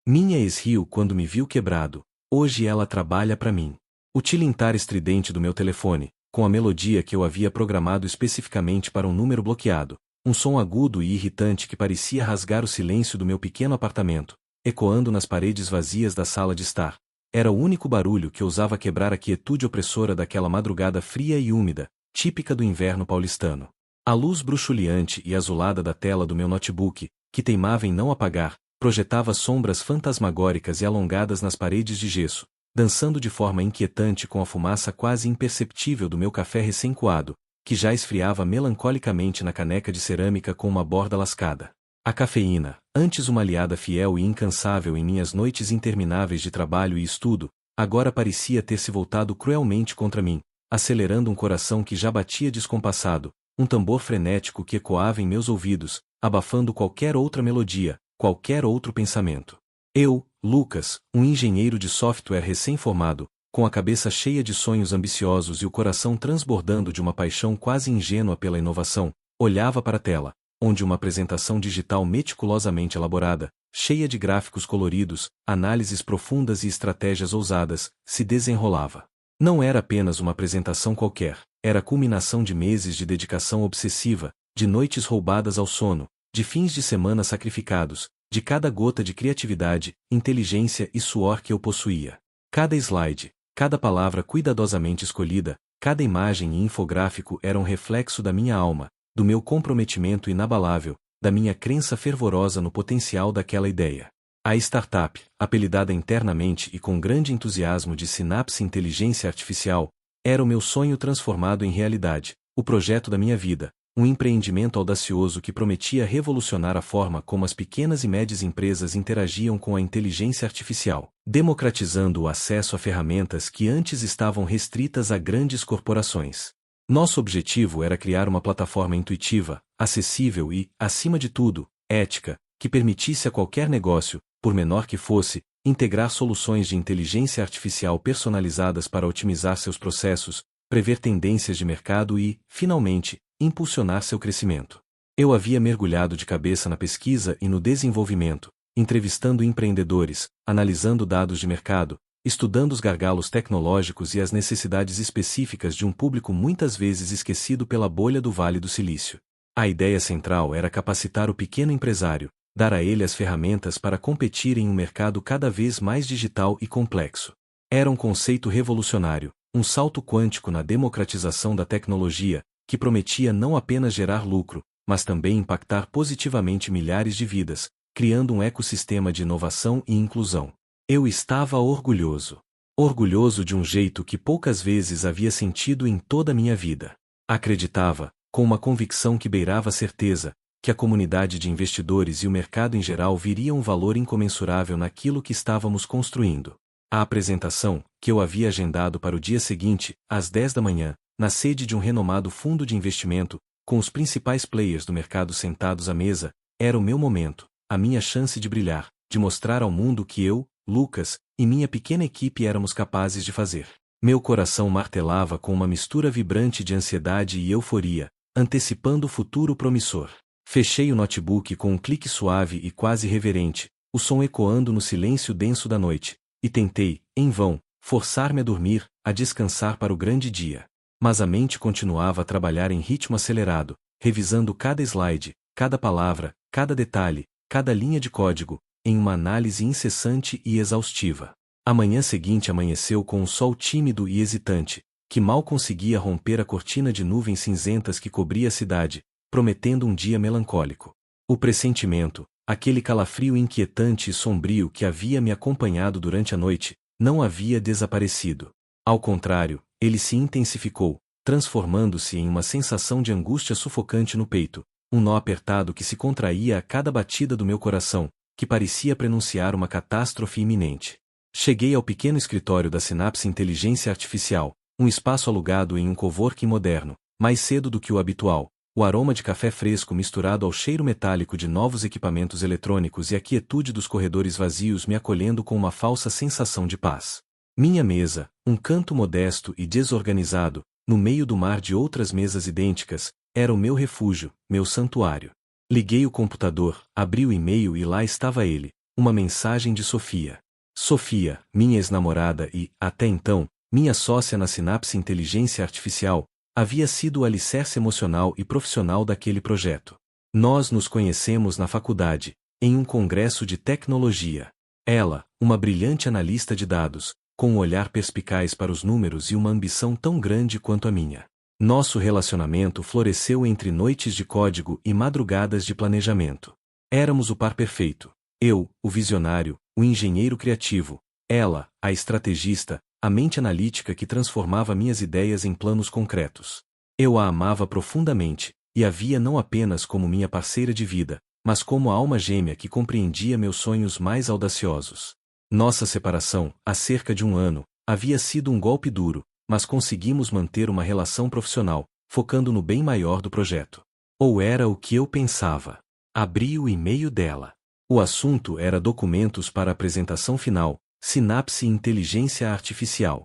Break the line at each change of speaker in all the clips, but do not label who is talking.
Minha ex riu quando me viu quebrado. Hoje ela trabalha para mim. O tilintar estridente do meu telefone, com a melodia que eu havia programado especificamente para um número bloqueado, um som agudo e irritante que parecia rasgar o silêncio do meu pequeno apartamento, ecoando nas paredes vazias da sala de estar. Era o único barulho que ousava quebrar a quietude opressora daquela madrugada fria e úmida, típica do inverno paulistano. A luz bruxuleante e azulada da tela do meu notebook, que teimava em não apagar, projetava sombras fantasmagóricas e alongadas nas paredes de gesso, dançando de forma inquietante com a fumaça quase imperceptível do meu café recém-coado, que já esfriava melancolicamente na caneca de cerâmica com uma borda lascada. A cafeína, antes uma aliada fiel e incansável em minhas noites intermináveis de trabalho e estudo, agora parecia ter se voltado cruelmente contra mim, acelerando um coração que já batia descompassado, um tambor frenético que ecoava em meus ouvidos, abafando qualquer outra melodia, qualquer outro pensamento. Eu, Lucas, um engenheiro de software recém-formado, com a cabeça cheia de sonhos ambiciosos e o coração transbordando de uma paixão quase ingênua pela inovação, olhava para a tela, onde uma apresentação digital meticulosamente elaborada, cheia de gráficos coloridos, análises profundas e estratégias ousadas, se desenrolava. Não era apenas uma apresentação qualquer, era a culminação de meses de dedicação obsessiva, de noites roubadas ao sono, de fins de semana sacrificados, de cada gota de criatividade, inteligência e suor que eu possuía. Cada slide, cada palavra cuidadosamente escolhida, cada imagem e infográfico era um reflexo da minha alma, do meu comprometimento inabalável, da minha crença fervorosa no potencial daquela ideia. A startup, apelidada internamente e com grande entusiasmo de Synapse Inteligência Artificial, era o meu sonho transformado em realidade, o projeto da minha vida, um empreendimento audacioso que prometia revolucionar a forma como as pequenas e médias empresas interagiam com a inteligência artificial, democratizando o acesso a ferramentas que antes estavam restritas a grandes corporações. Nosso objetivo era criar uma plataforma intuitiva, acessível e, acima de tudo, ética, que permitisse a qualquer negócio, por menor que fosse, integrar soluções de inteligência artificial personalizadas para otimizar seus processos, prever tendências de mercado e, finalmente, impulsionar seu crescimento. Eu havia mergulhado de cabeça na pesquisa e no desenvolvimento, entrevistando empreendedores, analisando dados de mercado, estudando os gargalos tecnológicos e as necessidades específicas de um público muitas vezes esquecido pela bolha do Vale do Silício. A ideia central era capacitar o pequeno empresário, dar a ele as ferramentas para competir em um mercado cada vez mais digital e complexo. Era um conceito revolucionário, um salto quântico na democratização da tecnologia, que prometia não apenas gerar lucro, mas também impactar positivamente milhares de vidas, criando um ecossistema de inovação e inclusão. Eu estava orgulhoso. Orgulhoso de um jeito que poucas vezes havia sentido em toda a minha vida. Acreditava, com uma convicção que beirava a certeza, que a comunidade de investidores e o mercado em geral viriam um valor incomensurável naquilo que estávamos construindo. A apresentação, que eu havia agendado para o dia seguinte, às 10 da manhã, na sede de um renomado fundo de investimento, com os principais players do mercado sentados à mesa, era o meu momento, a minha chance de brilhar, de mostrar ao mundo que eu, Lucas, e minha pequena equipe éramos capazes de fazer. Meu coração martelava com uma mistura vibrante de ansiedade e euforia, antecipando o futuro promissor. Fechei o notebook com um clique suave e quase reverente, o som ecoando no silêncio denso da noite, e tentei, em vão, forçar-me a dormir, a descansar para o grande dia. Mas a mente continuava a trabalhar em ritmo acelerado, revisando cada slide, cada palavra, cada detalhe, cada linha de código, em uma análise incessante e exaustiva. A manhã seguinte amanheceu com um sol tímido e hesitante, que mal conseguia romper a cortina de nuvens cinzentas que cobria a cidade, prometendo um dia melancólico. O pressentimento, aquele calafrio inquietante e sombrio que havia me acompanhado durante a noite, não havia desaparecido. Ao contrário, ele se intensificou, transformando-se em uma sensação de angústia sufocante no peito, um nó apertado que se contraía a cada batida do meu coração, que parecia prenunciar uma catástrofe iminente. Cheguei ao pequeno escritório da Synapse Inteligência Artificial, um espaço alugado em um coworking moderno, mais cedo do que o habitual, o aroma de café fresco misturado ao cheiro metálico de novos equipamentos eletrônicos e a quietude dos corredores vazios me acolhendo com uma falsa sensação de paz. Minha mesa, um canto modesto e desorganizado, no meio do mar de outras mesas idênticas, era o meu refúgio, meu santuário. Liguei o computador, abri o e-mail e lá estava ele, uma mensagem de Sofia. Sofia, minha ex-namorada e, até então, minha sócia na Sinapse Inteligência Artificial, havia sido o alicerce emocional e profissional daquele projeto. Nós nos conhecemos na faculdade, em um congresso de tecnologia. Ela, uma brilhante analista de dados, com um olhar perspicaz para os números e uma ambição tão grande quanto a minha. Nosso relacionamento floresceu entre noites de código e madrugadas de planejamento. Éramos o par perfeito. Eu, o visionário, o engenheiro criativo. Ela, a estrategista, a mente analítica que transformava minhas ideias em planos concretos. Eu a amava profundamente, e a via não apenas como minha parceira de vida, mas como a alma gêmea que compreendia meus sonhos mais audaciosos. Nossa separação, há cerca de 1 ano, havia sido um golpe duro, mas conseguimos manter uma relação profissional, focando no bem maior do projeto. Ou era o que eu pensava. Abri o e-mail dela. O assunto era documentos para apresentação final, Sinapse Inteligência Artificial.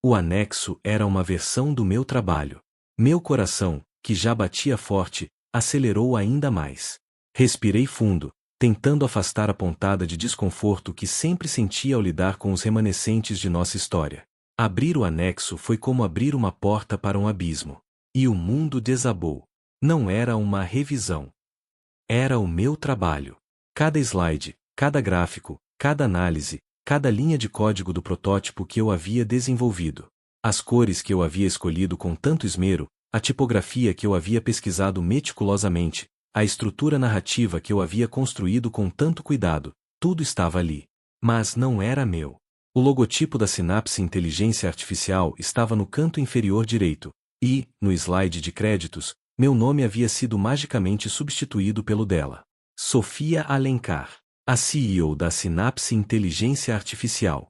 O anexo era uma versão do meu trabalho. Meu coração, que já batia forte, acelerou ainda mais. Respirei fundo, tentando afastar a pontada de desconforto que sempre sentia ao lidar com os remanescentes de nossa história. Abrir o anexo foi como abrir uma porta para um abismo. E o mundo desabou. Não era uma revisão. Era o meu trabalho. Cada slide, cada gráfico, cada análise, cada linha de código do protótipo que eu havia desenvolvido. As cores que eu havia escolhido com tanto esmero, a tipografia que eu havia pesquisado meticulosamente, a estrutura narrativa que eu havia construído com tanto cuidado, tudo estava ali. Mas não era meu. O logotipo da Sinapse Inteligência Artificial estava no canto inferior direito, e, no slide de créditos, meu nome havia sido magicamente substituído pelo dela. Sofia Alencar, a CEO da Sinapse Inteligência Artificial.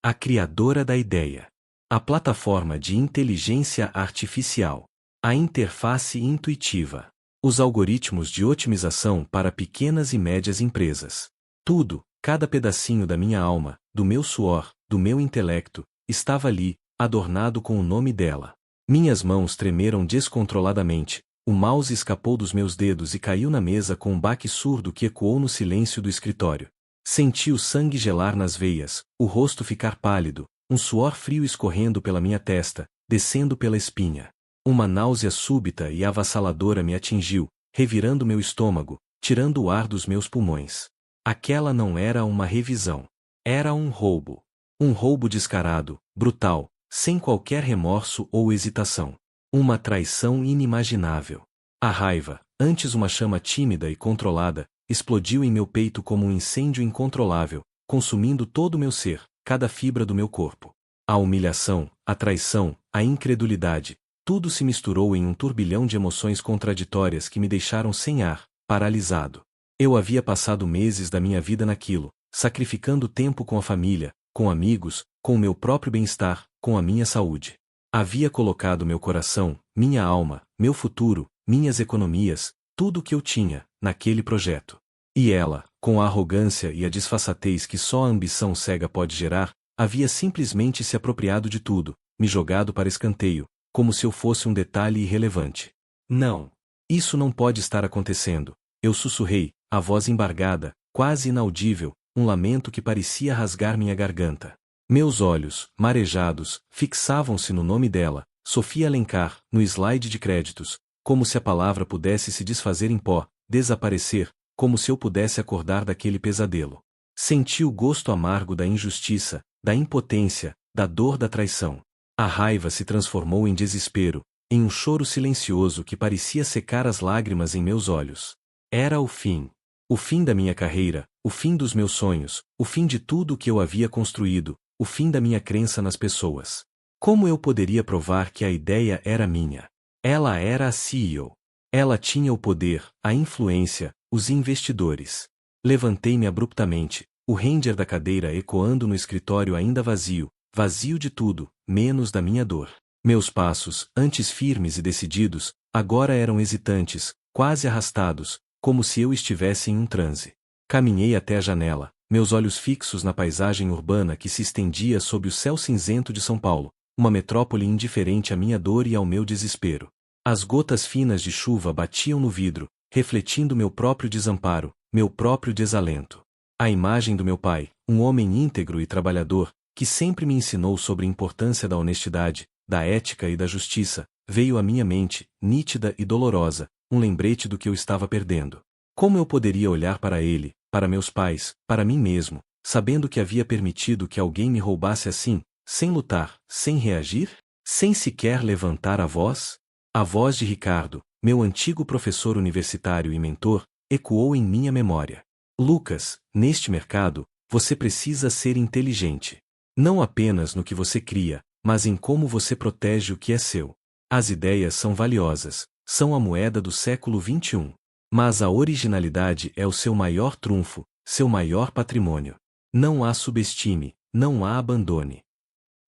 A criadora da ideia. A plataforma de inteligência artificial. A interface intuitiva. Os algoritmos de otimização para pequenas e médias empresas. Tudo, cada pedacinho da minha alma, do meu suor, do meu intelecto, estava ali, adornado com o nome dela. Minhas mãos tremeram descontroladamente, o mouse escapou dos meus dedos e caiu na mesa com um baque surdo que ecoou no silêncio do escritório. Senti o sangue gelar nas veias, o rosto ficar pálido, um suor frio escorrendo pela minha testa, descendo pela espinha. Uma náusea súbita e avassaladora me atingiu, revirando meu estômago, tirando o ar dos meus pulmões. Aquela não era uma revisão. Era um roubo. Um roubo descarado, brutal, sem qualquer remorso ou hesitação. Uma traição inimaginável. A raiva, antes uma chama tímida e controlada, explodiu em meu peito como um incêndio incontrolável, consumindo todo o meu ser, cada fibra do meu corpo. A humilhação, a traição, a incredulidade, tudo se misturou em um turbilhão de emoções contraditórias que me deixaram sem ar, paralisado. Eu havia passado meses da minha vida naquilo, sacrificando tempo com a família, com amigos, com o meu próprio bem-estar, com a minha saúde. Havia colocado meu coração, minha alma, meu futuro, minhas economias, tudo o que eu tinha, naquele projeto. E ela, com a arrogância e a disfarçatez que só a ambição cega pode gerar, havia simplesmente se apropriado de tudo, me jogado para escanteio, como se eu fosse um detalhe irrelevante. Não. Isso não pode estar acontecendo. Eu sussurrei, a voz embargada, quase inaudível, um lamento que parecia rasgar minha garganta. Meus olhos, marejados, fixavam-se no nome dela, Sofia Alencar, no slide de créditos, como se a palavra pudesse se desfazer em pó, desaparecer, como se eu pudesse acordar daquele pesadelo. Senti o gosto amargo da injustiça, da impotência, da dor da traição. A raiva se transformou em desespero, em um choro silencioso que parecia secar as lágrimas em meus olhos. Era o fim. O fim da minha carreira, o fim dos meus sonhos, o fim de tudo o que eu havia construído, o fim da minha crença nas pessoas. Como eu poderia provar que a ideia era minha? Ela era a CEO. Ela tinha o poder, a influência, os investidores. Levantei-me abruptamente, o ranger da cadeira ecoando no escritório ainda vazio, vazio de tudo, menos da minha dor. Meus passos, antes firmes e decididos, agora eram hesitantes, quase arrastados, como se eu estivesse em um transe. Caminhei até a janela, meus olhos fixos na paisagem urbana que se estendia sob o céu cinzento de São Paulo, uma metrópole indiferente à minha dor e ao meu desespero. As gotas finas de chuva batiam no vidro, refletindo meu próprio desamparo, meu próprio desalento. A imagem do meu pai, um homem íntegro e trabalhador, que sempre me ensinou sobre a importância da honestidade, da ética e da justiça, veio à minha mente, nítida e dolorosa, um lembrete do que eu estava perdendo. Como eu poderia olhar para ele, para meus pais, para mim mesmo, sabendo que havia permitido que alguém me roubasse assim, sem lutar, sem reagir? Sem sequer levantar a voz? A voz de Ricardo, meu antigo professor universitário e mentor, ecoou em minha memória. Lucas, neste mercado, você precisa ser inteligente. Não apenas no que você cria, mas em como você protege o que é seu. As ideias são valiosas, são a moeda do século XXI. Mas a originalidade é o seu maior trunfo, seu maior patrimônio. Não a subestime, não a abandone.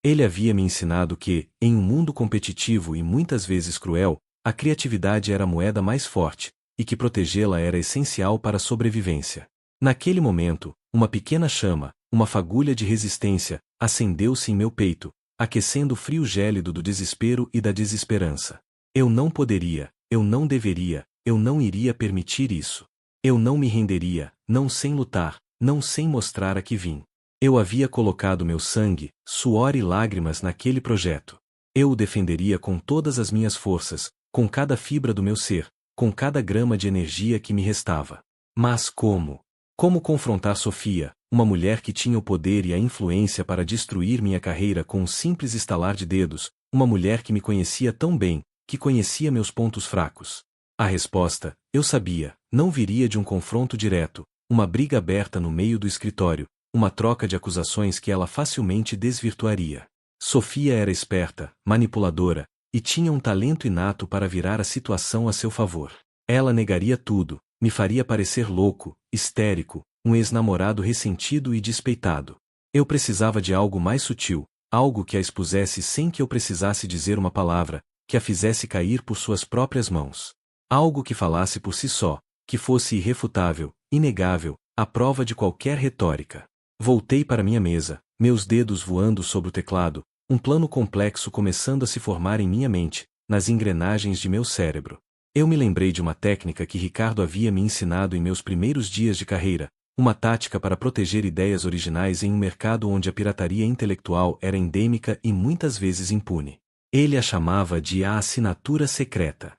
Ele havia me ensinado que, em um mundo competitivo e muitas vezes cruel, a criatividade era a moeda mais forte, e que protegê-la era essencial para a sobrevivência. Naquele momento, uma pequena chama, uma fagulha de resistência, acendeu-se em meu peito, aquecendo o frio gélido do desespero e da desesperança. Eu não poderia, eu não deveria, eu não iria permitir isso. Eu não me renderia, não sem lutar, não sem mostrar a que vim. Eu havia colocado meu sangue, suor e lágrimas naquele projeto. Eu o defenderia com todas as minhas forças, com cada fibra do meu ser, com cada grama de energia que me restava. Mas como? Como confrontar Sofia, uma mulher que tinha o poder e a influência para destruir minha carreira com um simples estalar de dedos, uma mulher que me conhecia tão bem, que conhecia meus pontos fracos? A resposta, eu sabia, não viria de um confronto direto, uma briga aberta no meio do escritório, uma troca de acusações que ela facilmente desvirtuaria. Sofia era esperta, manipuladora, e tinha um talento inato para virar a situação a seu favor. Ela negaria tudo, me faria parecer louco, histérico, um ex-namorado ressentido e despeitado. Eu precisava de algo mais sutil, algo que a expusesse sem que eu precisasse dizer uma palavra, que a fizesse cair por suas próprias mãos. Algo que falasse por si só, que fosse irrefutável, inegável, à prova de qualquer retórica. Voltei para minha mesa, meus dedos voando sobre o teclado, um plano complexo começando a se formar em minha mente, nas engrenagens de meu cérebro. Eu me lembrei de uma técnica que Ricardo havia me ensinado em meus primeiros dias de carreira, uma tática para proteger ideias originais em um mercado onde a pirataria intelectual era endêmica e muitas vezes impune. Ele a chamava de a assinatura secreta.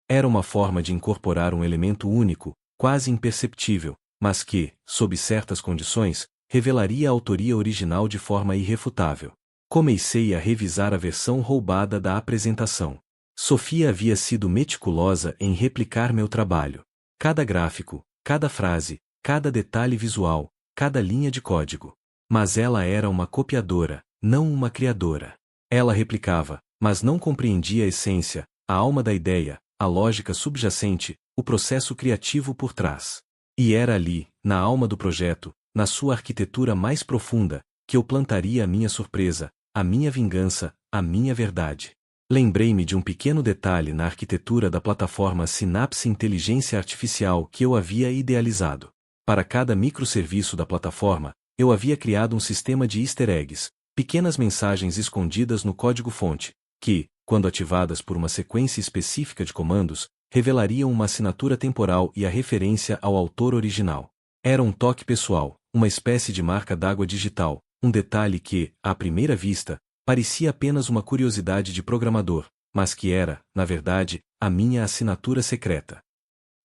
Era uma forma de incorporar um elemento único, quase imperceptível, mas que, sob certas condições, revelaria a autoria original de forma irrefutável. Comecei a revisar a versão roubada da apresentação. Sofia havia sido meticulosa em replicar meu trabalho. Cada gráfico, cada frase, cada detalhe visual, cada linha de código. Mas ela era uma copiadora, não uma criadora. Ela replicava, mas não compreendia a essência, a alma da ideia, a lógica subjacente, o processo criativo por trás. E era ali, na alma do projeto, na sua arquitetura mais profunda, que eu plantaria a minha surpresa, a minha vingança, a minha verdade. Lembrei-me de um pequeno detalhe na arquitetura da plataforma Synapse Inteligência Artificial que eu havia idealizado. Para cada microserviço da plataforma, eu havia criado um sistema de easter eggs, pequenas mensagens escondidas no código-fonte, que, quando ativadas por uma sequência específica de comandos, revelariam uma assinatura temporal e a referência ao autor original. Era um toque pessoal, uma espécie de marca d'água digital, um detalhe que, à primeira vista, parecia apenas uma curiosidade de programador, mas que era, na verdade, a minha assinatura secreta.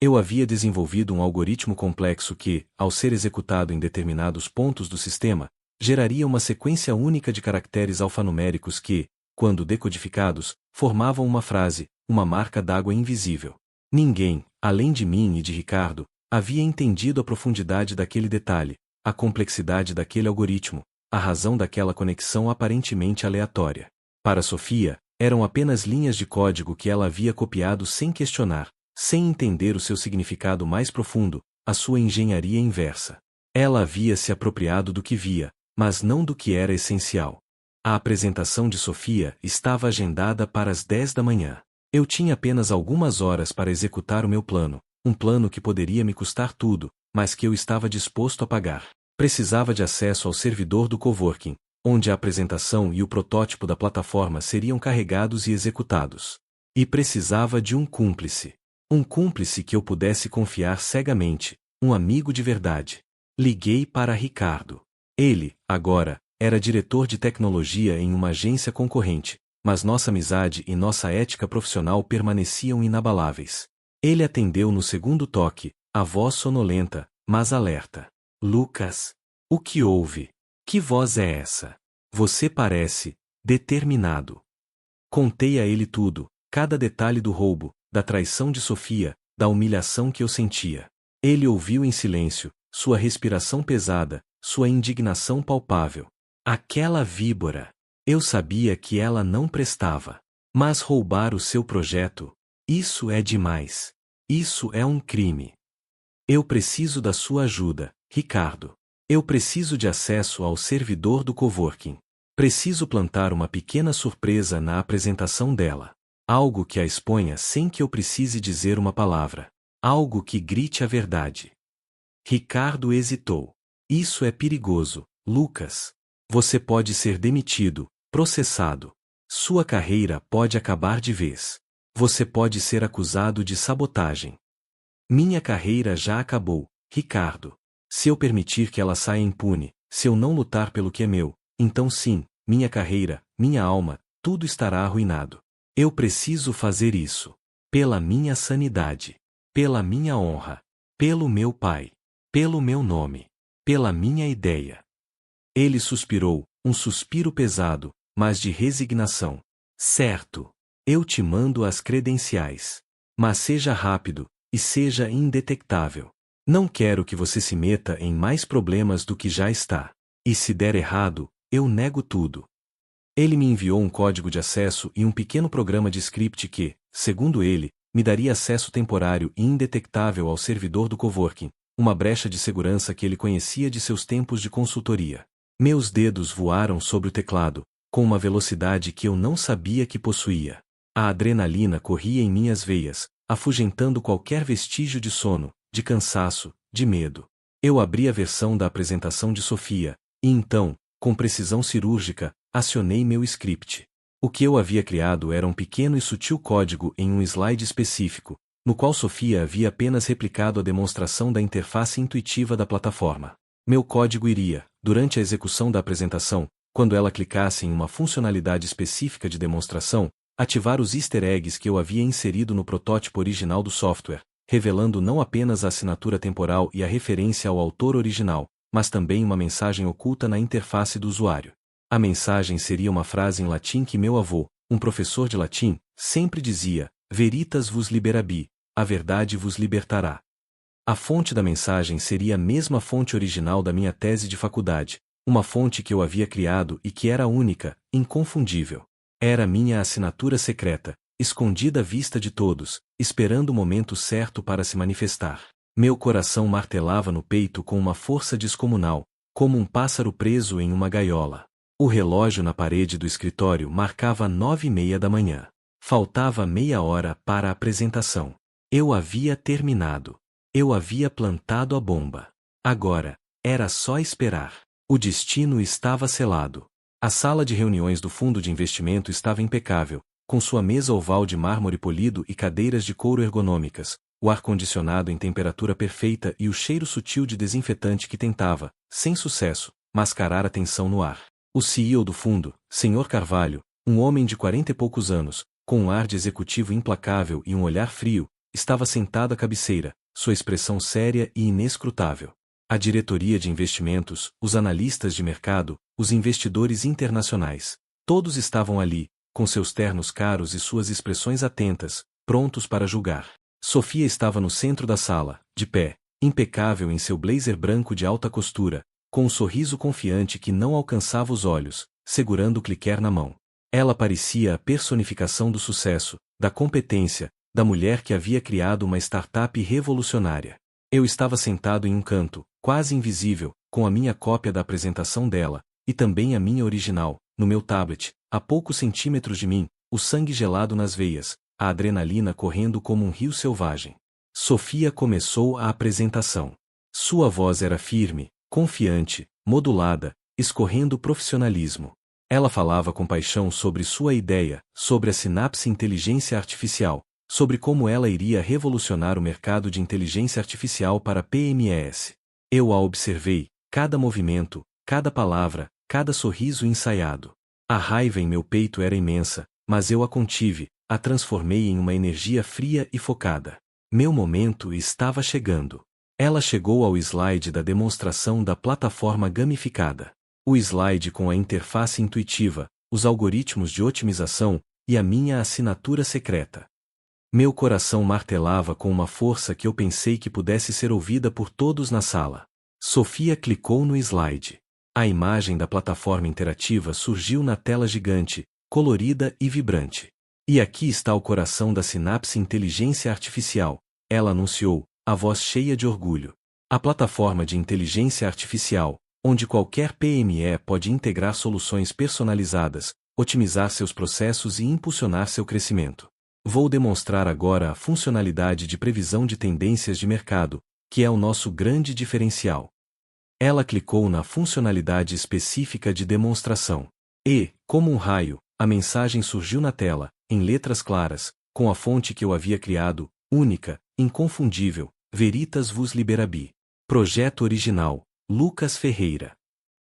Eu havia desenvolvido um algoritmo complexo que, ao ser executado em determinados pontos do sistema, geraria uma sequência única de caracteres alfanuméricos que, quando decodificados, formavam uma frase, uma marca d'água invisível. Ninguém, além de mim e de Ricardo, havia entendido a profundidade daquele detalhe, a complexidade daquele algoritmo, a razão daquela conexão aparentemente aleatória. Para Sofia, eram apenas linhas de código que ela havia copiado sem questionar, sem entender o seu significado mais profundo, a sua engenharia inversa. Ela havia se apropriado do que via, mas não do que era essencial. A apresentação de Sofia estava agendada para as 10 da manhã. Eu tinha apenas algumas horas para executar o meu plano, um plano que poderia me custar tudo, mas que eu estava disposto a pagar. Precisava de acesso ao servidor do coworking, onde a apresentação e o protótipo da plataforma seriam carregados e executados. E precisava de um cúmplice. Um cúmplice que eu pudesse confiar cegamente, um amigo de verdade. Liguei para Ricardo. Ele, agora, era diretor de tecnologia em uma agência concorrente, mas nossa amizade e nossa ética profissional permaneciam inabaláveis. Ele atendeu no segundo toque, a voz sonolenta, mas alerta. Lucas. O que houve? Que voz é essa? Você parece determinado. Contei a ele tudo, cada detalhe do roubo, da traição de Sofia, da humilhação que eu sentia. Ele ouviu em silêncio, sua respiração pesada, sua indignação palpável. Aquela víbora. Eu sabia que ela não prestava. Mas roubar o seu projeto? Isso é demais. Isso é um crime. Eu preciso da sua ajuda, Ricardo. Eu preciso de acesso ao servidor do coworking. Preciso plantar uma pequena surpresa na apresentação dela. Algo que a exponha sem que eu precise dizer uma palavra. Algo que grite a verdade. Ricardo hesitou. Isso é perigoso, Lucas. Você pode ser demitido, processado. Sua carreira pode acabar de vez. Você pode ser acusado de sabotagem. Minha carreira já acabou, Ricardo. Se eu permitir que ela saia impune, se eu não lutar pelo que é meu, então sim, minha carreira, minha alma, tudo estará arruinado. Eu preciso fazer isso. Pela minha sanidade. Pela minha honra. Pelo meu pai. Pelo meu nome. Pela minha ideia. Ele suspirou, um suspiro pesado, mas de resignação. Certo. Eu te mando as credenciais. Mas seja rápido, e seja indetectável. Não quero que você se meta em mais problemas do que já está. E se der errado, eu nego tudo. Ele me enviou um código de acesso e um pequeno programa de script que, segundo ele, me daria acesso temporário e indetectável ao servidor do coworking, uma brecha de segurança que ele conhecia de seus tempos de consultoria. Meus dedos voaram sobre o teclado, com uma velocidade que eu não sabia que possuía. A adrenalina corria em minhas veias, afugentando qualquer vestígio de sono, de cansaço, de medo. Eu abri a versão da apresentação de Sofia, e então, com precisão cirúrgica, acionei meu script. O que eu havia criado era um pequeno e sutil código em um slide específico, no qual Sofia havia apenas replicado a demonstração da interface intuitiva da plataforma. Meu código iria, durante a execução da apresentação, quando ela clicasse em uma funcionalidade específica de demonstração, ativar os easter eggs que eu havia inserido no protótipo original do software, revelando não apenas a assinatura temporal e a referência ao autor original, mas também uma mensagem oculta na interface do usuário. A mensagem seria uma frase em latim que meu avô, um professor de latim, sempre dizia: Veritas vos liberabi, a verdade vos libertará. A fonte da mensagem seria a mesma fonte original da minha tese de faculdade, uma fonte que eu havia criado e que era única, inconfundível. Era minha assinatura secreta, escondida à vista de todos, esperando o momento certo para se manifestar. Meu coração martelava no peito com uma força descomunal, como um pássaro preso em uma gaiola. O relógio na parede do escritório marcava 9:30 da manhã. Faltava meia hora para a apresentação. Eu havia terminado. Eu havia plantado a bomba. Agora, era só esperar. O destino estava selado. A sala de reuniões do fundo de investimento estava impecável, com sua mesa oval de mármore polido e cadeiras de couro ergonômicas, o ar-condicionado em temperatura perfeita e o cheiro sutil de desinfetante que tentava, sem sucesso, mascarar a tensão no ar. O CEO do fundo, Sr. Carvalho, um homem de 40 e poucos anos, com um ar de executivo implacável e um olhar frio, estava sentado à cabeceira, sua expressão séria e inescrutável. A diretoria de investimentos, os analistas de mercado, os investidores internacionais, todos estavam ali, com seus ternos caros e suas expressões atentas, prontos para julgar. Sofia estava no centro da sala, de pé, impecável em seu blazer branco de alta costura, com um sorriso confiante que não alcançava os olhos, segurando o cliquer na mão. Ela parecia a personificação do sucesso, da competência, da mulher que havia criado uma startup revolucionária. Eu estava sentado em um canto, quase invisível, com a minha cópia da apresentação dela, e também a minha original, no meu tablet, a poucos centímetros de mim, o sangue gelado nas veias, a adrenalina correndo como um rio selvagem. Sofia começou a apresentação. Sua voz era firme, confiante, modulada, escorrendo profissionalismo. Ela falava com paixão sobre sua ideia, sobre a Synapse Inteligência Artificial, sobre como ela iria revolucionar o mercado de inteligência artificial para PMEs. Eu a observei, cada movimento, cada palavra, cada sorriso ensaiado. A raiva em meu peito era imensa, mas eu a contive, a transformei em uma energia fria e focada. Meu momento estava chegando. Ela chegou ao slide da demonstração da plataforma gamificada. O slide com a interface intuitiva, os algoritmos de otimização e a minha assinatura secreta. Meu coração martelava com uma força que eu pensei que pudesse ser ouvida por todos na sala. Sofia clicou no slide. A imagem da plataforma interativa surgiu na tela gigante, colorida e vibrante. E aqui está o coração da Synapse Inteligência Artificial, ela anunciou, a voz cheia de orgulho. A plataforma de inteligência artificial, onde qualquer PME pode integrar soluções personalizadas, otimizar seus processos e impulsionar seu crescimento. Vou demonstrar agora a funcionalidade de previsão de tendências de mercado, que é o nosso grande diferencial. Ela clicou na funcionalidade específica de demonstração. E, como um raio, a mensagem surgiu na tela, em letras claras, com a fonte que eu havia criado, única, inconfundível, Veritas vos liberabi. Projeto original, Lucas Ferreira.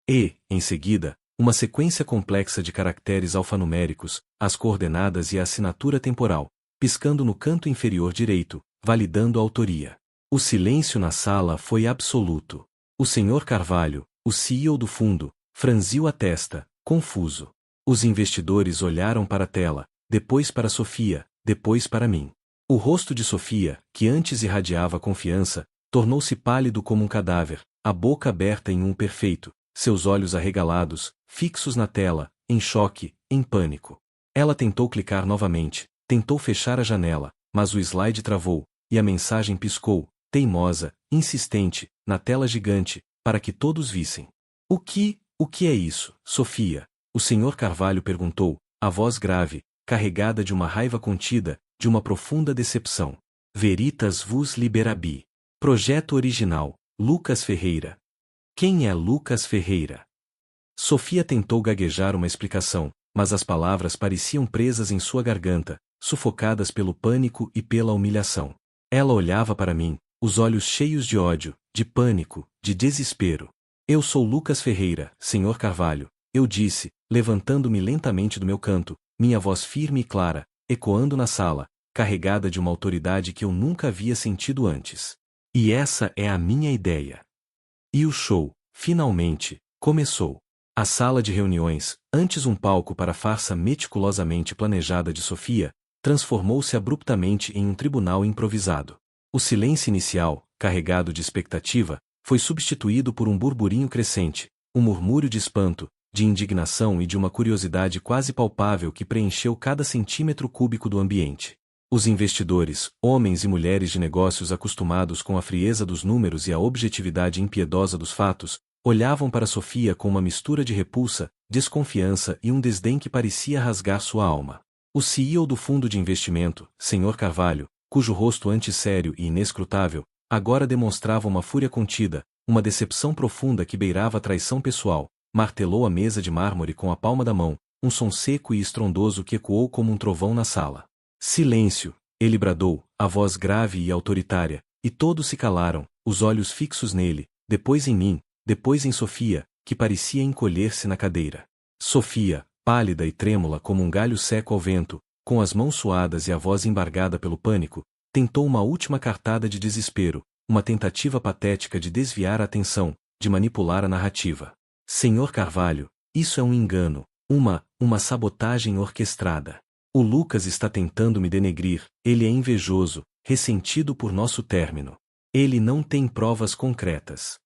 E, em seguida, uma sequência complexa de caracteres alfanuméricos, as coordenadas e a assinatura temporal, piscando no canto inferior direito, validando a autoria. O silêncio na sala foi absoluto. O Sr. Carvalho, o CEO do fundo, franziu a testa, confuso. Os investidores olharam para a tela, depois para Sofia, depois para mim. O rosto de Sofia, que antes irradiava confiança, tornou-se pálido como um cadáver, a boca aberta em um perfeito, seus olhos arregalados, fixos na tela, em choque, em pânico. Ela tentou clicar novamente, tentou fechar a janela, mas o slide travou, e a mensagem piscou, teimosa, insistente, na tela gigante, para que todos vissem. O que é isso, Sofia? O Sr. Carvalho perguntou, a voz grave, carregada de uma raiva contida, de uma profunda decepção. Veritas vos liberabi. Projeto original, Lucas Ferreira. Quem é Lucas Ferreira? Sofia tentou gaguejar uma explicação, mas as palavras pareciam presas em sua garganta, sufocadas pelo pânico e pela humilhação. Ela olhava para mim, os olhos cheios de ódio, de pânico, de desespero. Eu sou Lucas Ferreira, Sr. Carvalho, eu disse, levantando-me lentamente do meu canto, minha voz firme e clara, ecoando na sala, carregada de uma autoridade que eu nunca havia sentido antes. E essa é a minha ideia. E o show, finalmente, começou. A sala de reuniões, antes um palco para a farsa meticulosamente planejada de Sofia, transformou-se abruptamente em um tribunal improvisado. O silêncio inicial, carregado de expectativa, foi substituído por um burburinho crescente, um murmúrio de espanto, de indignação e de uma curiosidade quase palpável que preencheu cada centímetro cúbico do ambiente. Os investidores, homens e mulheres de negócios acostumados com a frieza dos números e a objetividade impiedosa dos fatos, olhavam para Sofia com uma mistura de repulsa, desconfiança e um desdém que parecia rasgar sua alma. O CEO do fundo de investimento, Sr. Carvalho, cujo rosto antissério e inescrutável, agora demonstrava uma fúria contida, uma decepção profunda que beirava a traição pessoal, martelou a mesa de mármore com a palma da mão, um som seco e estrondoso que ecoou como um trovão na sala. Silêncio, ele bradou, a voz grave e autoritária, e todos se calaram, os olhos fixos nele, depois em mim, depois em Sofia, que parecia encolher-se na cadeira. Sofia, pálida e trêmula como um galho seco ao vento, com as mãos suadas e a voz embargada pelo pânico, tentou uma última cartada de desespero, uma tentativa patética de desviar a atenção, de manipular a narrativa. Senhor Carvalho, isso é um engano, uma sabotagem orquestrada. O Lucas está tentando me denegrir, ele é invejoso, ressentido por nosso término. Ele não tem provas concretas.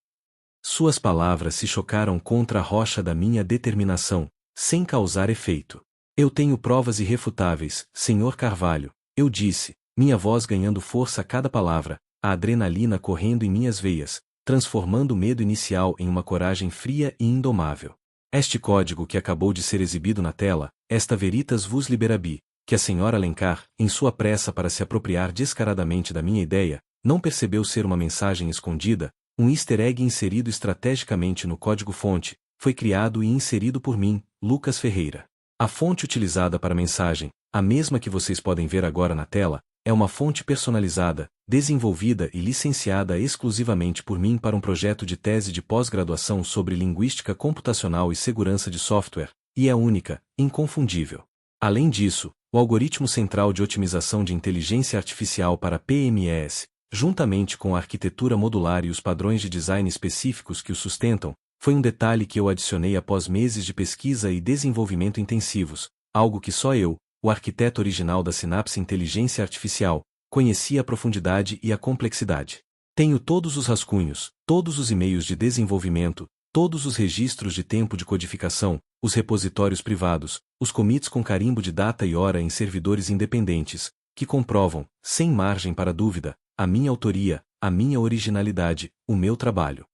Suas palavras se chocaram contra a rocha da minha determinação, sem causar efeito. Eu tenho provas irrefutáveis, Senhor Carvalho, eu disse, minha voz ganhando força a cada palavra, a adrenalina correndo em minhas veias, transformando o medo inicial em uma coragem fria e indomável. Este código que acabou de ser exibido na tela, esta Veritas vos liberabi, que a senhora Alencar, em sua pressa para se apropriar descaradamente da minha ideia, não percebeu ser uma mensagem escondida, um easter egg inserido estrategicamente no código-fonte, foi criado e inserido por mim, Lucas Ferreira. A fonte utilizada para a mensagem, a mesma que vocês podem ver agora na tela, é uma fonte personalizada, desenvolvida e licenciada exclusivamente por mim para um projeto de tese de pós-graduação sobre linguística computacional e segurança de software, e é única, inconfundível. Além disso, o algoritmo central de otimização de inteligência artificial para PMES, juntamente com a arquitetura modular e os padrões de design específicos que o sustentam, foi um detalhe que eu adicionei após meses de pesquisa e desenvolvimento intensivos, algo que só eu, o arquiteto original da Synapse Inteligência Artificial, conhecia a profundidade e a complexidade. Tenho todos os rascunhos, todos os e-mails de desenvolvimento, todos os registros de tempo de codificação, os repositórios privados, os commits com carimbo de data e hora em servidores independentes, que comprovam, sem margem para dúvida, a minha autoria, a minha originalidade, o meu trabalho.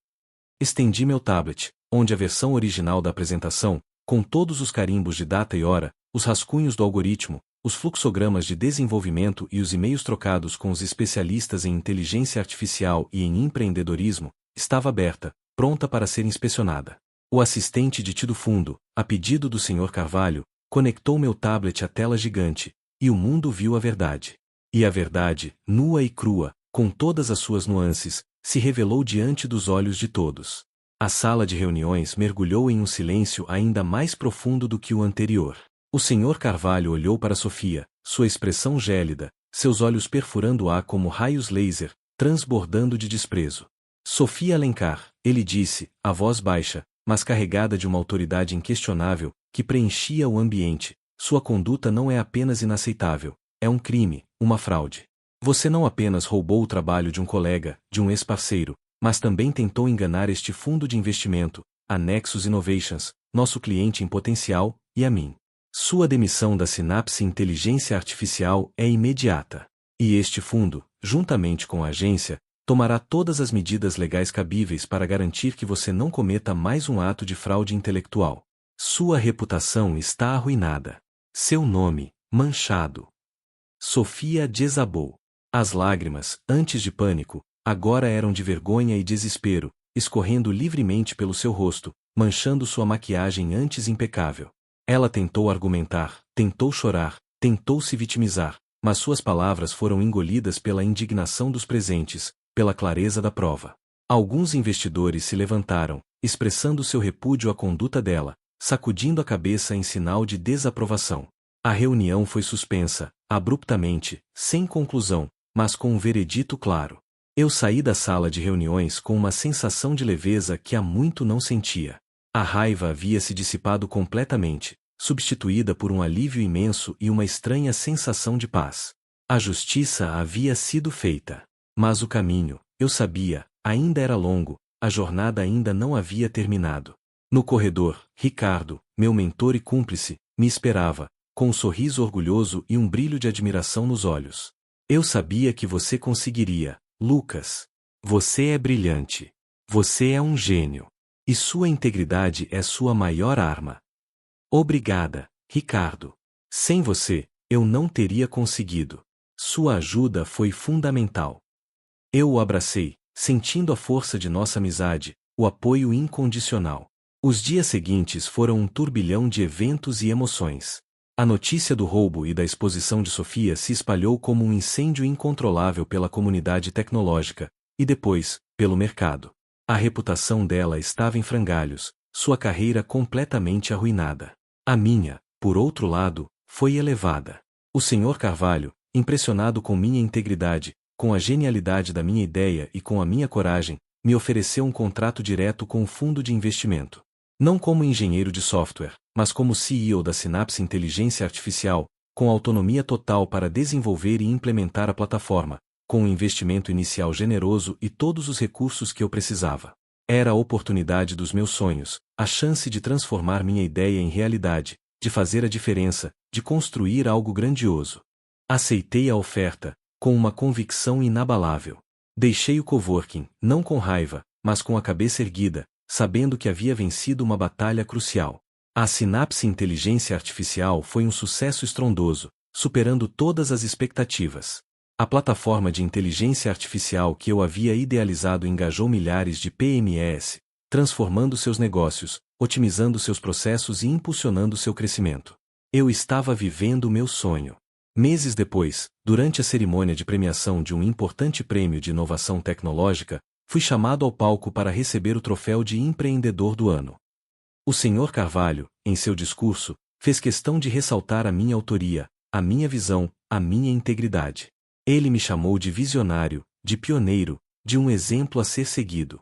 Estendi meu tablet, onde a versão original da apresentação, com todos os carimbos de data e hora, os rascunhos do algoritmo, os fluxogramas de desenvolvimento e os e-mails trocados com os especialistas em inteligência artificial e em empreendedorismo, estava aberta, pronta para ser inspecionada. O assistente de Tido Fundo, a pedido do Sr. Carvalho, conectou meu tablet à tela gigante, e o mundo viu a verdade. E a verdade, nua e crua, com todas as suas nuances, se revelou diante dos olhos de todos. A sala de reuniões mergulhou em um silêncio ainda mais profundo do que o anterior. O Sr. Carvalho olhou para Sofia, sua expressão gélida, seus olhos perfurando-a como raios laser, transbordando de desprezo. Sofia Alencar, ele disse, a voz baixa, mas carregada de uma autoridade inquestionável, que preenchia o ambiente, sua conduta não é apenas inaceitável, é um crime, uma fraude. Você não apenas roubou o trabalho de um colega, de um ex-parceiro, mas também tentou enganar este fundo de investimento, a Nexus Innovations, nosso cliente em potencial, e a mim. Sua demissão da Synapse Inteligência Artificial é imediata. E este fundo, juntamente com a agência, tomará todas as medidas legais cabíveis para garantir que você não cometa mais um ato de fraude intelectual. Sua reputação está arruinada. Seu nome, manchado. Sofia desabou. As lágrimas, antes de pânico, agora eram de vergonha e desespero, escorrendo livremente pelo seu rosto, manchando sua maquiagem antes impecável. Ela tentou argumentar, tentou chorar, tentou se vitimizar, mas suas palavras foram engolidas pela indignação dos presentes, pela clareza da prova. Alguns investidores se levantaram, expressando seu repúdio à conduta dela, sacudindo a cabeça em sinal de desaprovação. A reunião foi suspensa, abruptamente, sem conclusão, mas com um veredito claro. Eu saí da sala de reuniões com uma sensação de leveza que há muito não sentia. A raiva havia se dissipado completamente, substituída por um alívio imenso e uma estranha sensação de paz. A justiça havia sido feita. Mas o caminho, eu sabia, ainda era longo, a jornada ainda não havia terminado. No corredor, Ricardo, meu mentor e cúmplice, me esperava, com um sorriso orgulhoso e um brilho de admiração nos olhos. Eu sabia que você conseguiria, Lucas. Você é brilhante. Você é um gênio. E sua integridade é sua maior arma. Obrigada, Ricardo. Sem você, eu não teria conseguido. Sua ajuda foi fundamental. Eu o abracei, sentindo a força de nossa amizade, o apoio incondicional. Os dias seguintes foram um turbilhão de eventos e emoções. A notícia do roubo e da exposição de Sofia se espalhou como um incêndio incontrolável pela comunidade tecnológica, e depois, pelo mercado. A reputação dela estava em frangalhos, sua carreira completamente arruinada. A minha, por outro lado, foi elevada. O Sr. Carvalho, impressionado com minha integridade, com a genialidade da minha ideia e com a minha coragem, me ofereceu um contrato direto com um fundo de investimento. Não como engenheiro de software, mas como CEO da Synapse Inteligência Artificial, com autonomia total para desenvolver e implementar a plataforma, com um investimento inicial generoso e todos os recursos que eu precisava. Era a oportunidade dos meus sonhos, a chance de transformar minha ideia em realidade, de fazer a diferença, de construir algo grandioso. Aceitei a oferta, com uma convicção inabalável. Deixei o coworking, não com raiva, mas com a cabeça erguida, sabendo que havia vencido uma batalha crucial. A Synapse Inteligência Artificial foi um sucesso estrondoso, superando todas as expectativas. A plataforma de inteligência artificial que eu havia idealizado engajou milhares de PMEs, transformando seus negócios, otimizando seus processos e impulsionando seu crescimento. Eu estava vivendo o meu sonho. Meses depois, durante a cerimônia de premiação de um importante prêmio de inovação tecnológica, fui chamado ao palco para receber o troféu de Empreendedor do Ano. O Sr. Carvalho, em seu discurso, fez questão de ressaltar a minha autoria, a minha visão, a minha integridade. Ele me chamou de visionário, de pioneiro, de um exemplo a ser seguido.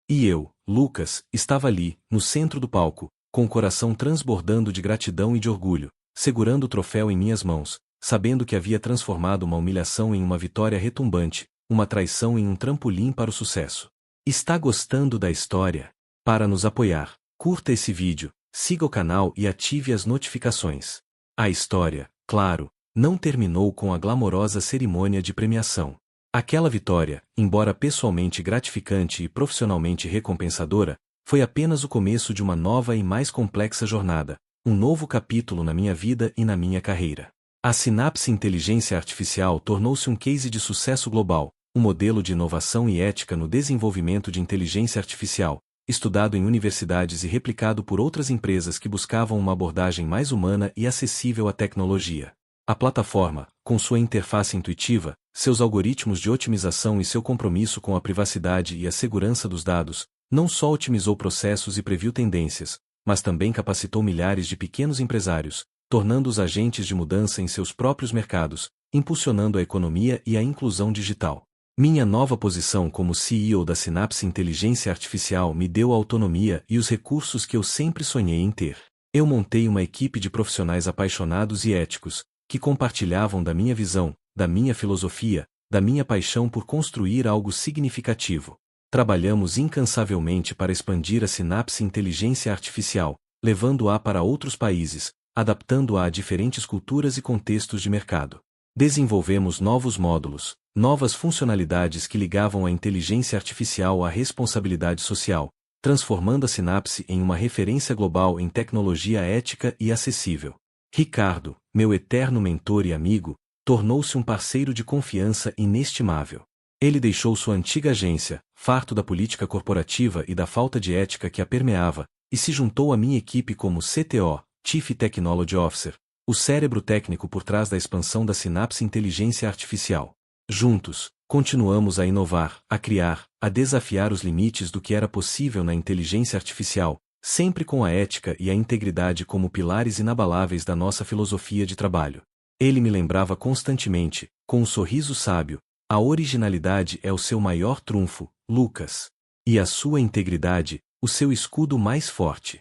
E eu, Lucas, estava ali, no centro do palco, com o coração transbordando de gratidão e de orgulho, segurando o troféu em minhas mãos, sabendo que havia transformado uma humilhação em uma vitória retumbante, uma traição em um trampolim para o sucesso. Está gostando da história? Para nos apoiar, curta esse vídeo, siga o canal e ative as notificações. A história, claro, não terminou com a glamourosa cerimônia de premiação. Aquela vitória, embora pessoalmente gratificante e profissionalmente recompensadora, foi apenas o começo de uma nova e mais complexa jornada, um novo capítulo na minha vida e na minha carreira. A Synapse Inteligência Artificial tornou-se um case de sucesso global, um modelo de inovação e ética no desenvolvimento de inteligência artificial, estudado em universidades e replicado por outras empresas que buscavam uma abordagem mais humana e acessível à tecnologia. A plataforma, com sua interface intuitiva, seus algoritmos de otimização e seu compromisso com a privacidade e a segurança dos dados, não só otimizou processos e previu tendências, mas também capacitou milhares de pequenos empresários, tornando-os agentes de mudança em seus próprios mercados, impulsionando a economia e a inclusão digital. Minha nova posição como CEO da Synapse Inteligência Artificial me deu a autonomia e os recursos que eu sempre sonhei em ter. Eu montei uma equipe de profissionais apaixonados e éticos, que compartilhavam da minha visão, da minha filosofia, da minha paixão por construir algo significativo. Trabalhamos incansavelmente para expandir a Synapse Inteligência Artificial, levando-a para outros países, adaptando-a a diferentes culturas e contextos de mercado. Desenvolvemos novos módulos, novas funcionalidades que ligavam a inteligência artificial à responsabilidade social, transformando a Synapse em uma referência global em tecnologia ética e acessível. Ricardo, meu eterno mentor e amigo, tornou-se um parceiro de confiança inestimável. Ele deixou sua antiga agência, farto da política corporativa e da falta de ética que a permeava, e se juntou à minha equipe como CTO, Chief Technology Officer, o cérebro técnico por trás da expansão da Synapse Inteligência Artificial. Juntos, continuamos a inovar, a criar, a desafiar os limites do que era possível na inteligência artificial, sempre com a ética e a integridade como pilares inabaláveis da nossa filosofia de trabalho. Ele me lembrava constantemente, com um sorriso sábio, a originalidade é o seu maior trunfo, Lucas. E a sua integridade, o seu escudo mais forte.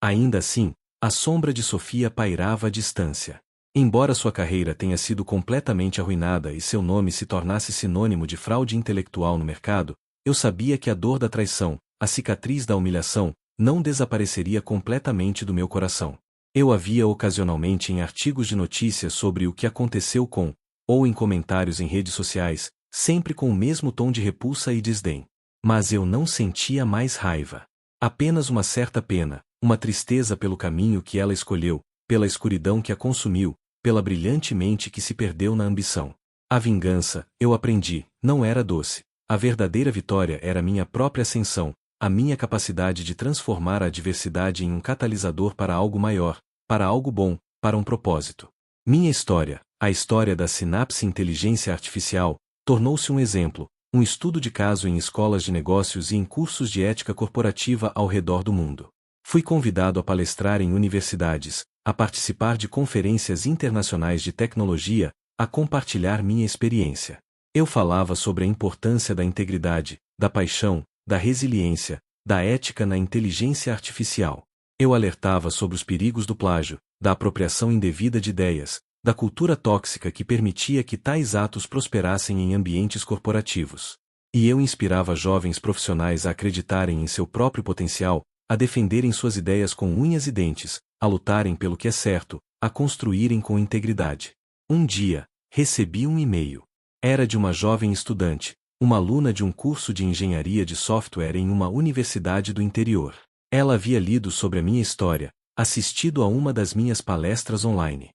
Ainda assim, a sombra de Sofia pairava à distância. Embora sua carreira tenha sido completamente arruinada e seu nome se tornasse sinônimo de fraude intelectual no mercado, eu sabia que a dor da traição, a cicatriz da humilhação, não desapareceria completamente do meu coração. Eu a via ocasionalmente em artigos de notícias sobre o que aconteceu com, ou em comentários em redes sociais, sempre com o mesmo tom de repulsa e desdém. Mas eu não sentia mais raiva. Apenas uma certa pena, uma tristeza pelo caminho que ela escolheu, pela escuridão que a consumiu, pela brilhante mente que se perdeu na ambição. A vingança, eu aprendi, não era doce. A verdadeira vitória era minha própria ascensão, a minha capacidade de transformar a adversidade em um catalisador para algo maior, para algo bom, para um propósito. Minha história, a história da Synapse Inteligência Artificial, tornou-se um exemplo, um estudo de caso em escolas de negócios e em cursos de ética corporativa ao redor do mundo. Fui convidado a palestrar em universidades, a participar de conferências internacionais de tecnologia, a compartilhar minha experiência. Eu falava sobre a importância da integridade, da paixão, da resiliência, da ética na inteligência artificial. Eu alertava sobre os perigos do plágio, da apropriação indevida de ideias, da cultura tóxica que permitia que tais atos prosperassem em ambientes corporativos. E eu inspirava jovens profissionais a acreditarem em seu próprio potencial, a defenderem suas ideias com unhas e dentes, a lutarem pelo que é certo, a construírem com integridade. Um dia, recebi um e-mail. Era de uma jovem estudante, uma aluna de um curso de engenharia de software em uma universidade do interior. Ela havia lido sobre a minha história, assistido a uma das minhas palestras online.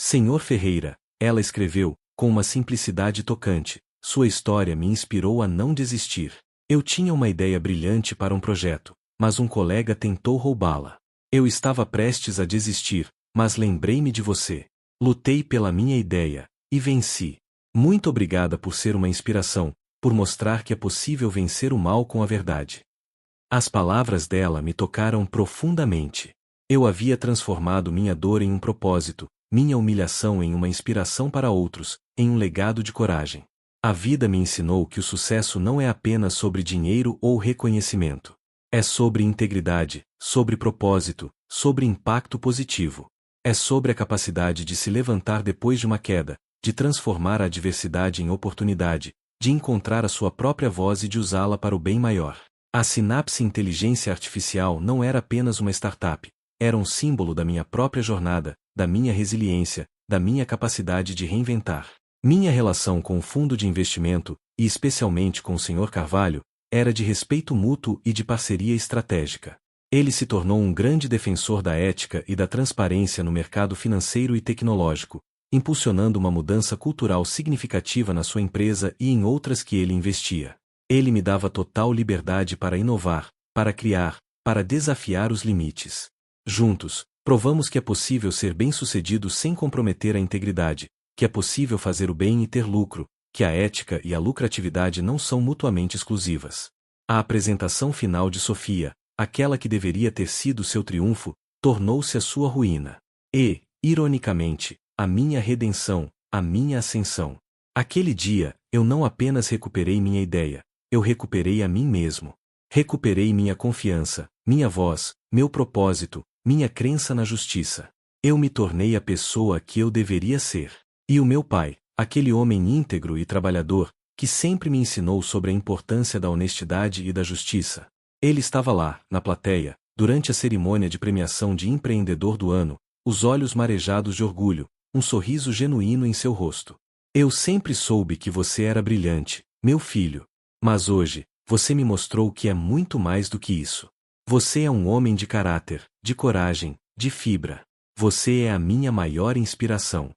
Senhor Ferreira, ela escreveu, com uma simplicidade tocante, sua história me inspirou a não desistir. Eu tinha uma ideia brilhante para um projeto, mas um colega tentou roubá-la. Eu estava prestes a desistir, mas lembrei-me de você. Lutei pela minha ideia, e venci. Muito obrigada por ser uma inspiração, por mostrar que é possível vencer o mal com a verdade. As palavras dela me tocaram profundamente. Eu havia transformado minha dor em um propósito, minha humilhação em uma inspiração para outros, em um legado de coragem. A vida me ensinou que o sucesso não é apenas sobre dinheiro ou reconhecimento. É sobre integridade, sobre propósito, sobre impacto positivo. É sobre a capacidade de se levantar depois de uma queda, de transformar a adversidade em oportunidade, de encontrar a sua própria voz e de usá-la para o bem maior. A Synapse Inteligência Artificial não era apenas uma startup, era um símbolo da minha própria jornada, da minha resiliência, da minha capacidade de reinventar. Minha relação com o fundo de investimento, e especialmente com o Sr. Carvalho, era de respeito mútuo e de parceria estratégica. Ele se tornou um grande defensor da ética e da transparência no mercado financeiro e tecnológico, impulsionando uma mudança cultural significativa na sua empresa e em outras que ele investia. Ele me dava total liberdade para inovar, para criar, para desafiar os limites. Juntos, provamos que é possível ser bem-sucedido sem comprometer a integridade, que é possível fazer o bem e ter lucro, que a ética e a lucratividade não são mutuamente exclusivas. A apresentação final de Sofia, aquela que deveria ter sido seu triunfo, tornou-se a sua ruína. E, ironicamente, a minha redenção, a minha ascensão. Aquele dia, eu não apenas recuperei minha ideia, eu recuperei a mim mesmo. Recuperei minha confiança, minha voz, meu propósito, minha crença na justiça. Eu me tornei a pessoa que eu deveria ser. E o meu pai, aquele homem íntegro e trabalhador, que sempre me ensinou sobre a importância da honestidade e da justiça. Ele estava lá, na plateia, durante a cerimônia de premiação de empreendedor do ano, os olhos marejados de orgulho, um sorriso genuíno em seu rosto. Eu sempre soube que você era brilhante, meu filho. Mas hoje, você me mostrou que é muito mais do que isso. Você é um homem de caráter, de coragem, de fibra. Você é a minha maior inspiração.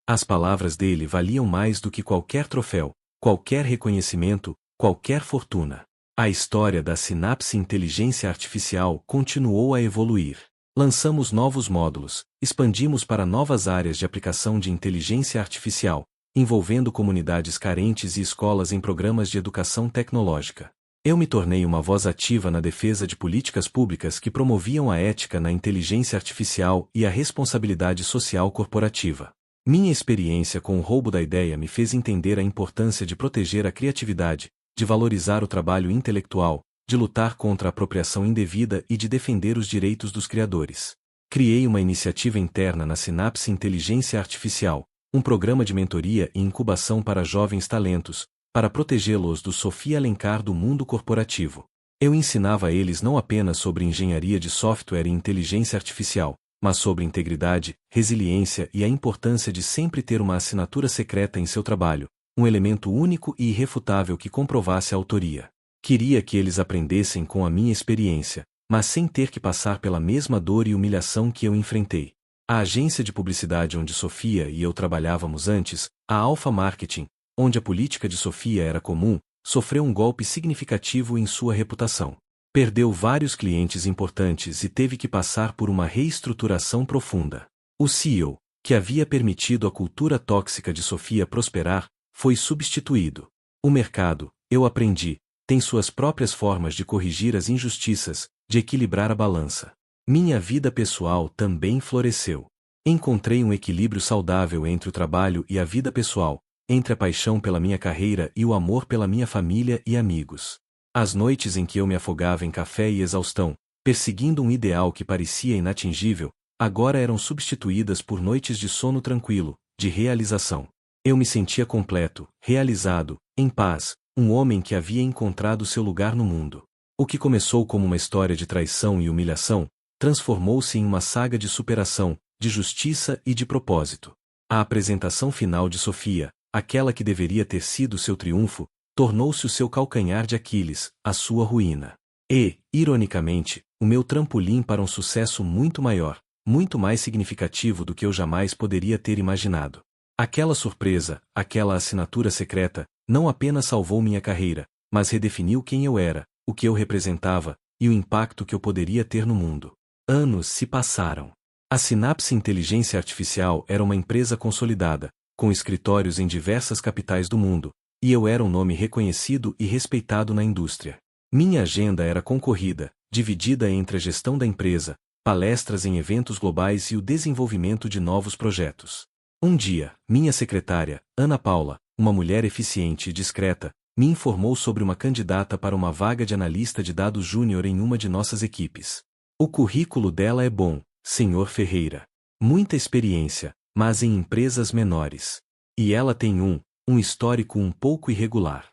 As palavras dele valiam mais do que qualquer troféu, qualquer reconhecimento, qualquer fortuna. A história da Synapse Inteligência Artificial continuou a evoluir. Lançamos novos módulos, expandimos para novas áreas de aplicação de inteligência artificial, envolvendo comunidades carentes e escolas em programas de educação tecnológica. Eu me tornei uma voz ativa na defesa de políticas públicas que promoviam a ética na inteligência artificial e a responsabilidade social corporativa. Minha experiência com o roubo da ideia me fez entender a importância de proteger a criatividade, de valorizar o trabalho intelectual, de lutar contra a apropriação indevida e de defender os direitos dos criadores. Criei uma iniciativa interna na Synapse Inteligência Artificial, um programa de mentoria e incubação para jovens talentos, para protegê-los do Sofia Alencar do mundo corporativo. Eu ensinava a eles não apenas sobre engenharia de software e inteligência artificial, mas sobre integridade, resiliência e a importância de sempre ter uma assinatura secreta em seu trabalho, um elemento único e irrefutável que comprovasse a autoria. Queria que eles aprendessem com a minha experiência, mas sem ter que passar pela mesma dor e humilhação que eu enfrentei. A agência de publicidade onde Sofia e eu trabalhávamos antes, a Alpha Marketing, onde a política de Sofia era comum, sofreu um golpe significativo em sua reputação. Perdeu vários clientes importantes e teve que passar por uma reestruturação profunda. O CEO, que havia permitido a cultura tóxica de Sofia prosperar, foi substituído. O mercado, eu aprendi, tem suas próprias formas de corrigir as injustiças, de equilibrar a balança. Minha vida pessoal também floresceu. Encontrei um equilíbrio saudável entre o trabalho e a vida pessoal, entre a paixão pela minha carreira e o amor pela minha família e amigos. As noites em que eu me afogava em café e exaustão, perseguindo um ideal que parecia inatingível, agora eram substituídas por noites de sono tranquilo, de realização. Eu me sentia completo, realizado, em paz, um homem que havia encontrado seu lugar no mundo. O que começou como uma história de traição e humilhação, transformou-se em uma saga de superação, de justiça e de propósito. A apresentação final de Sofia, aquela que deveria ter sido seu triunfo, tornou-se o seu calcanhar de Aquiles, a sua ruína. E, ironicamente, o meu trampolim para um sucesso muito maior, muito mais significativo do que eu jamais poderia ter imaginado. Aquela surpresa, aquela assinatura secreta, não apenas salvou minha carreira, mas redefiniu quem eu era, o que eu representava, e o impacto que eu poderia ter no mundo. Anos se passaram. A Synapse Inteligência Artificial era uma empresa consolidada, com escritórios em diversas capitais do mundo, e eu era um nome reconhecido e respeitado na indústria. Minha agenda era concorrida, dividida entre a gestão da empresa, palestras em eventos globais e o desenvolvimento de novos projetos. Um dia, minha secretária, Ana Paula, uma mulher eficiente e discreta, me informou sobre uma candidata para uma vaga de analista de dados júnior em uma de nossas equipes. O currículo dela é bom, Sr. Ferreira. Muita experiência, mas em empresas menores. E ela tem um histórico um pouco irregular.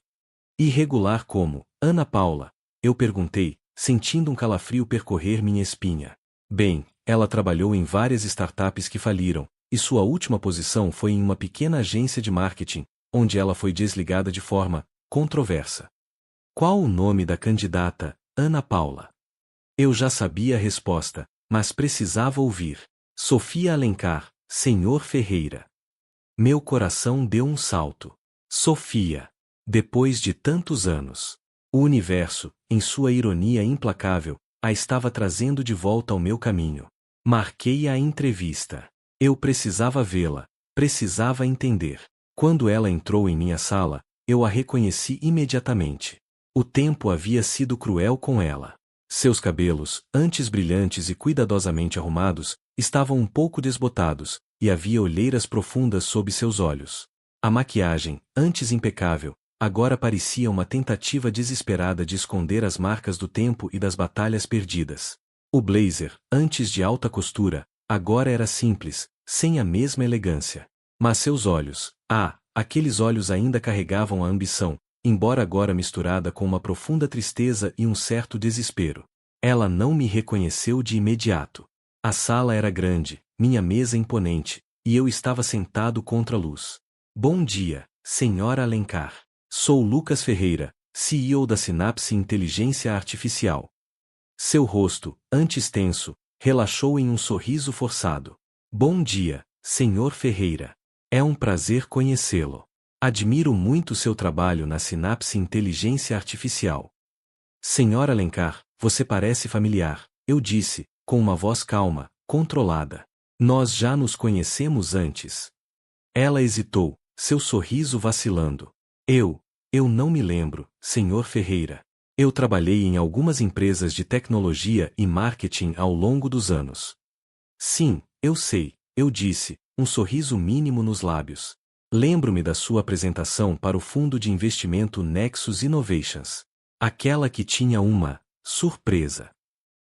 Irregular como, Ana Paula? Eu perguntei, sentindo um calafrio percorrer minha espinha. Bem, ela trabalhou em várias startups que faliram, e sua última posição foi em uma pequena agência de marketing, onde ela foi desligada de forma controversa. Qual o nome da candidata, Ana Paula? Eu já sabia a resposta, mas precisava ouvir. Sofia Alencar, Sr. Ferreira. Meu coração deu um salto. Sofia. Depois de tantos anos. O universo, em sua ironia implacável, a estava trazendo de volta ao meu caminho. Marquei a entrevista. Eu precisava vê-la, precisava entender. Quando ela entrou em minha sala, eu a reconheci imediatamente. O tempo havia sido cruel com ela. Seus cabelos, antes brilhantes e cuidadosamente arrumados, estavam um pouco desbotados, e havia olheiras profundas sob seus olhos. A maquiagem, antes impecável, agora parecia uma tentativa desesperada de esconder as marcas do tempo e das batalhas perdidas. O blazer, antes de alta costura, agora era simples, sem a mesma elegância. Mas seus olhos, aqueles olhos ainda carregavam a ambição, embora agora misturada com uma profunda tristeza e um certo desespero. Ela não me reconheceu de imediato. A sala era grande, minha mesa imponente, e eu estava sentado contra a luz. Bom dia, Senhora Alencar. Sou Lucas Ferreira, CEO da Synapse Inteligência Artificial. Seu rosto, antes tenso, relaxou em um sorriso forçado. Bom dia, Sr. Ferreira. É um prazer conhecê-lo. Admiro muito seu trabalho na Synapse Inteligência Artificial. Senhora Alencar, você parece familiar, eu disse, com uma voz calma, controlada. Nós já nos conhecemos antes. Ela hesitou, seu sorriso vacilando. Eu não me lembro, Sr. Ferreira. Eu trabalhei em algumas empresas de tecnologia e marketing ao longo dos anos. Sim, eu sei, eu disse, um sorriso mínimo nos lábios. Lembro-me da sua apresentação para o fundo de investimento Nexus Innovations. Aquela que tinha uma surpresa.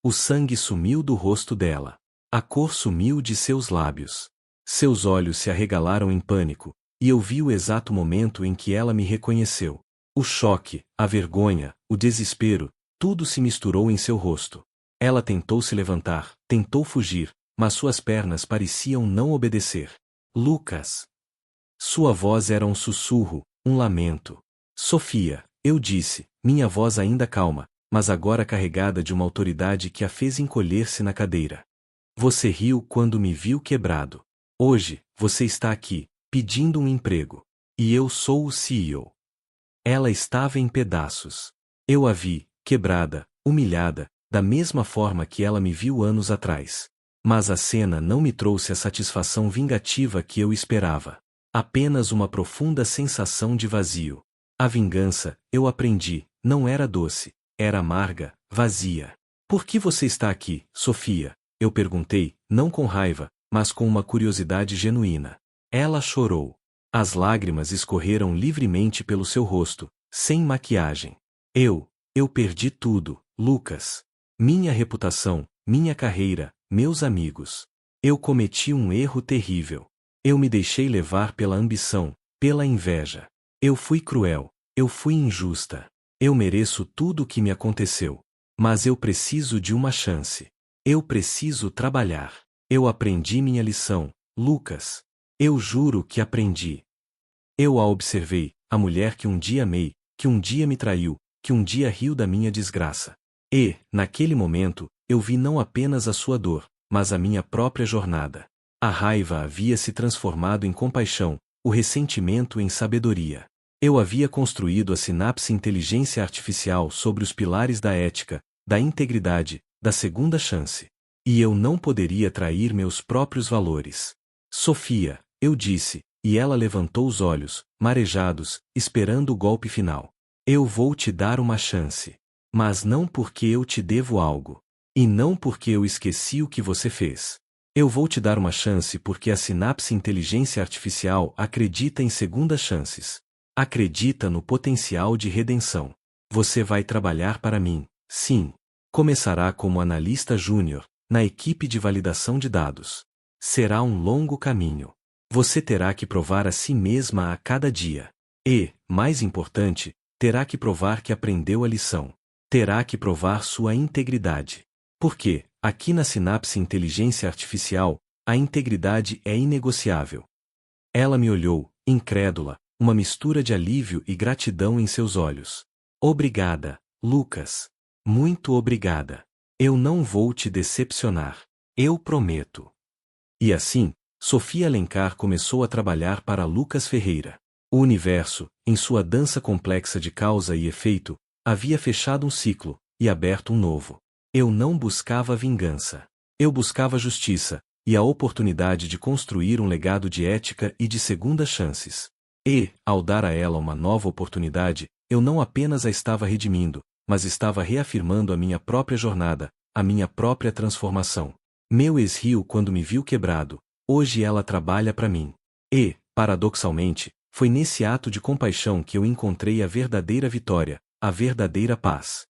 O sangue sumiu do rosto dela. A cor sumiu de seus lábios. Seus olhos se arregalaram em pânico, e eu vi o exato momento em que ela me reconheceu. O choque, a vergonha, o desespero, tudo se misturou em seu rosto. Ela tentou se levantar, tentou fugir, mas suas pernas pareciam não obedecer. Lucas. Sua voz era um sussurro, um lamento. Sofia, eu disse, minha voz ainda calma, mas agora carregada de uma autoridade que a fez encolher-se na cadeira. Você riu quando me viu quebrado. Hoje, você está aqui, pedindo um emprego. E eu sou o CEO. Ela estava em pedaços. Eu a vi, quebrada, humilhada, da mesma forma que ela me viu anos atrás. Mas a cena não me trouxe a satisfação vingativa que eu esperava. Apenas uma profunda sensação de vazio. A vingança, eu aprendi, não era doce, era amarga, vazia. Por que você está aqui, Sofia? Eu perguntei, não com raiva, mas com uma curiosidade genuína. Ela chorou. As lágrimas escorreram livremente pelo seu rosto, sem maquiagem. Eu perdi tudo, Lucas. Minha reputação, minha carreira, meus amigos. Eu cometi um erro terrível. Eu me deixei levar pela ambição, pela inveja. Eu fui cruel, eu fui injusta. Eu mereço tudo o que me aconteceu. Mas eu preciso de uma chance. Eu preciso trabalhar. Eu aprendi minha lição, Lucas. Eu juro que aprendi. Eu a observei, a mulher que um dia amei, que um dia me traiu, que um dia riu da minha desgraça. E, naquele momento, eu vi não apenas a sua dor, mas a minha própria jornada. A raiva havia se transformado em compaixão, o ressentimento em sabedoria. Eu havia construído a Synapse Inteligência Artificial sobre os pilares da ética, da integridade, da segunda chance. E eu não poderia trair meus próprios valores. Sofia, eu disse, e ela levantou os olhos, marejados, esperando o golpe final. Eu vou te dar uma chance. Mas não porque eu te devo algo. E não porque eu esqueci o que você fez. Eu vou te dar uma chance porque a Sinapse Inteligência Artificial acredita em segundas chances. Acredita no potencial de redenção. Você vai trabalhar para mim, sim. Começará como analista júnior, na equipe de validação de dados. Será um longo caminho. Você terá que provar a si mesma a cada dia. E, mais importante, terá que provar que aprendeu a lição. Terá que provar sua integridade. Porque, aqui na Sinapse Inteligência Artificial, a integridade é inegociável. Ela me olhou, incrédula, uma mistura de alívio e gratidão em seus olhos. Obrigada, Lucas. Muito obrigada. Eu não vou te decepcionar. Eu prometo. E assim, Sofia Alencar começou a trabalhar para Lucas Ferreira. O universo, em sua dança complexa de causa e efeito, havia fechado um ciclo e aberto um novo. Eu não buscava vingança. Eu buscava justiça e a oportunidade de construir um legado de ética e de segundas chances. E, ao dar a ela uma nova oportunidade, eu não apenas a estava redimindo, mas estava reafirmando a minha própria jornada, a minha própria transformação. Meu ex riu quando me viu quebrado. Hoje ela trabalha para mim. E, paradoxalmente, foi nesse ato de compaixão que eu encontrei a verdadeira vitória, a verdadeira paz.